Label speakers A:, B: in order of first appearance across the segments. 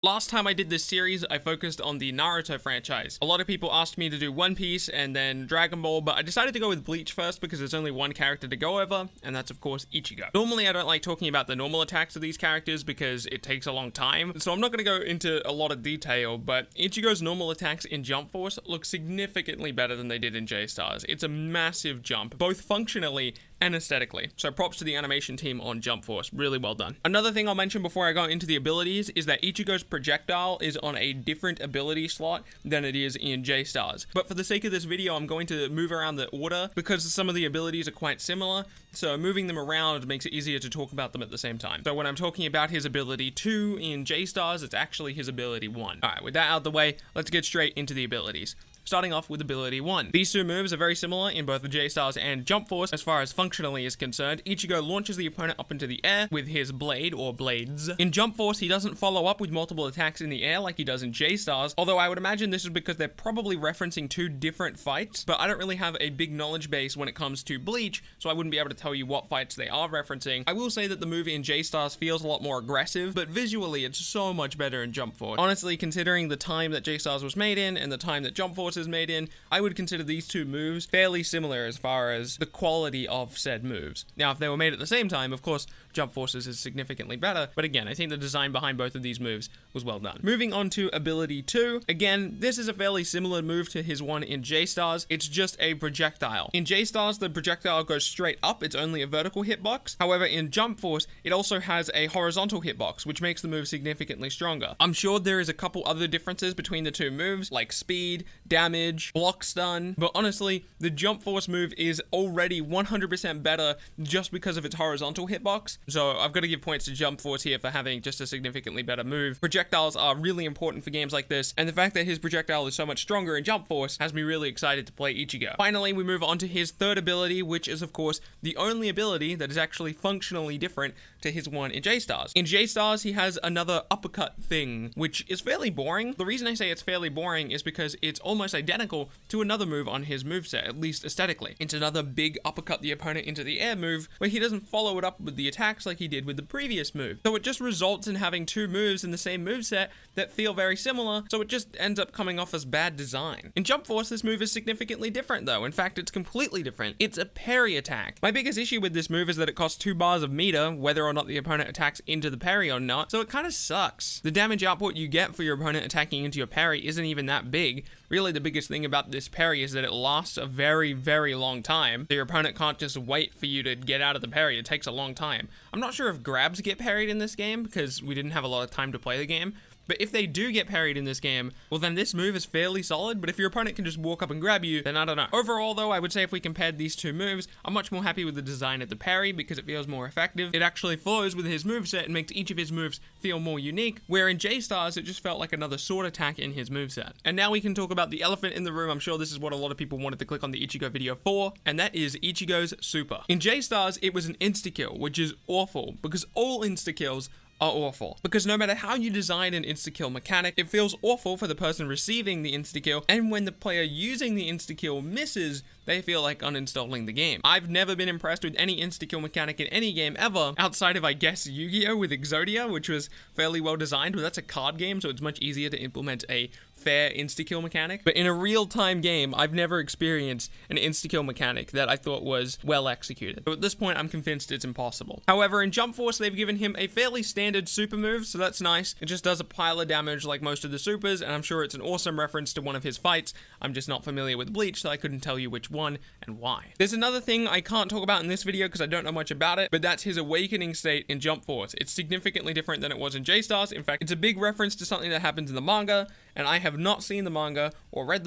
A: Last time I did this series, I focused on the Naruto franchise. A lot of people asked me to do One Piece and then Dragon Ball, but I decided to go with Bleach first because there's only one character to go over, and that's of course Ichigo. Normally I don't like talking about the normal attacks of these characters because it takes a long time, so I'm not going to go into a lot of detail, but Ichigo's normal attacks in Jump Force look significantly better than they did in J-Stars. It's a massive jump, both functionally and aesthetically. So props to the animation team on Jump Force, really well done. Another thing I'll mention before I go into the abilities is that Ichigo's projectile is on a different ability slot than it is in J-Stars. But for the sake of this video, I'm going to move around the order because some of the abilities are quite similar, so moving them around makes it easier to talk about them at the same time. So when I'm talking about his ability 2 in J-Stars, it's actually his ability 1. Alright, with that out of the way, let's get straight into the abilities. Starting off with ability 1. These two moves are very similar in both the J-Stars and Jump Force as far as functionally is concerned. Ichigo launches the opponent up into the air with his blade or blades. In Jump Force, he doesn't follow up with multiple attacks in the air like he does in J-Stars, although I would imagine this is because they're probably referencing two different fights, but I don't really have a big knowledge base when it comes to Bleach, so I wouldn't be able to tell you what fights they are referencing. I will say that the move in J-Stars feels a lot more aggressive, but visually it's so much better in Jump Force. Honestly, considering the time that J-Stars was made in and the time that Jump Force is made in, I would consider these two moves fairly similar as far as the quality of said moves. Now, if they were made at the same time, of course, Jump Forces is significantly better, but again, I think the design behind both of these moves was well done. Moving on to ability 2, again, this is a fairly similar move to his one in J-Stars, it's just a projectile. In J-Stars, the projectile goes straight up, it's only a vertical hitbox. However, in Jump Force, it also has a horizontal hitbox, which makes the move significantly stronger. I'm sure there is a couple other differences between the two moves, like speed, damage, block stun, but honestly, the Jump Force move is already 100% better just because of its horizontal hitbox, so I've got to give points to Jump Force here for having just a significantly better move. Projectiles are really important for games like this, and the fact that his projectile is so much stronger in Jump Force has me really excited to play Ichigo. Finally, we move on to his third ability, which is of course the only ability that is actually functionally different to his one in J-Stars. In J-Stars, he has another uppercut thing, which is fairly boring. The reason I say it's fairly boring is because it's almost identical to another move on his moveset, at least aesthetically. It's another big uppercut the opponent into the air move, where he doesn't follow it up with the attacks like he did with the previous move. So it just results in having two moves in the same moveset that feel very similar, so it just ends up coming off as bad design. In Jump Force, this move is significantly different though. In fact, it's completely different. It's a parry attack. My biggest issue with this move is that it costs 2 bars of meter, whether or not the opponent attacks into the parry or not, so it kind of sucks. The damage output you get for your opponent attacking into your parry isn't even that big. Really, the biggest thing about this parry is that it lasts a very, very long time. So your opponent can't just wait for you to get out of the parry. It takes a long time. I'm not sure if grabs get parried in this game because we didn't have a lot of time to play the game. But if they do get parried in this game, well then this move is fairly solid, but if your opponent can just walk up and grab you, then I don't know. Overall though, I would say if we compared these two moves, I'm much more happy with the design of the parry because it feels more effective. It actually flows with his moveset and makes each of his moves feel more unique, where in J-Stars it just felt like another sword attack in his moveset. And now we can talk about the elephant in the room. I'm sure this is what a lot of people wanted to click on the Ichigo video for, and that is Ichigo's super. In J-Stars, it was an insta-kill, which is awful because all insta-kills are awful. Because no matter how you design an insta-kill mechanic, it feels awful for the person receiving the insta-kill, and when the player using the insta-kill misses, they feel like uninstalling the game. I've never been impressed with any insta-kill mechanic in any game ever, outside of, I guess, Yu-Gi-Oh! With Exodia, which was fairly well designed, but that's a card game, so it's much easier to implement a fair insta-kill mechanic. But in a real-time game, I've never experienced an insta-kill mechanic that I thought was well executed. So at this point, I'm convinced it's impossible. However, in Jump Force, they've given him a fairly standard super move, so that's nice. It just does a pile of damage like most of the supers, and I'm sure it's an awesome reference to one of his fights. I'm just not familiar with Bleach, so I couldn't tell you which one and why. There's another thing I can't talk about in this video because I don't know much about it, but that's his awakening state in Jump Force. It's significantly different than it was in J-Stars. In fact, it's a big reference to something that happens in the manga, and I have not seen the manga or read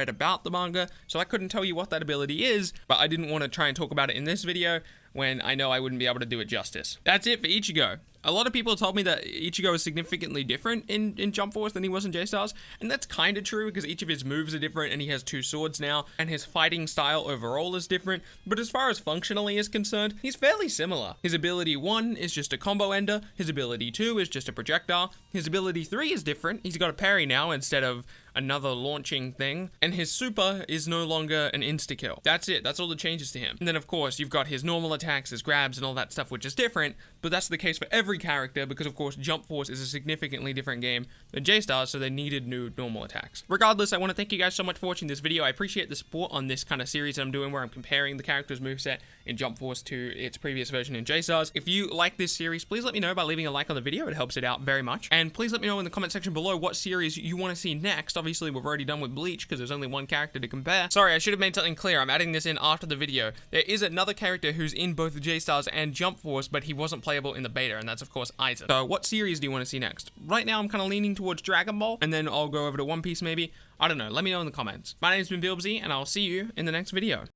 A: about the manga, so I couldn't tell you what that ability is, but I didn't want to try and talk about it in this video when I know I wouldn't be able to do it justice. That's it for Ichigo. A lot of people told me that Ichigo is significantly different in Jump Force than he was in J-Stars, and that's kind of true because each of his moves are different and he has 2 swords now, and his fighting style overall is different, but as far as functionally is concerned, he's fairly similar. His ability 1 is just a combo ender, his ability 2 is just a projectile, his ability 3 is different, he's got a parry now instead of another launching thing, and his super is no longer an insta-kill. That's it. That's all the changes to him. And then, of course, you've got his normal attacks, his grabs, and all that stuff, which is different, but that's the case for every character because, of course, Jump Force is a significantly different game than J-Stars, so they needed new normal attacks. Regardless, I want to thank you guys so much for watching this video. I appreciate the support on this kind of series that I'm doing where I'm comparing the character's moveset in Jump Force to its previous version in J-Stars. If you like this series, please let me know by leaving a like on the video. It helps it out very much. And please let me know in the comment section below what series you want to see next. Obviously, we've already done with Bleach because there's only one character to compare. Sorry, I should have made something clear. I'm adding this in after the video. There is another character who's in both J-Stars and Jump Force, but he wasn't playable in the beta, and that's, of course, Aizen. So what series do you want to see next? Right now, I'm kind of leaning towards Dragon Ball, and then I'll go over to One Piece maybe. I don't know. Let me know in the comments. My name's been Bilbzy, and I'll see you in the next video.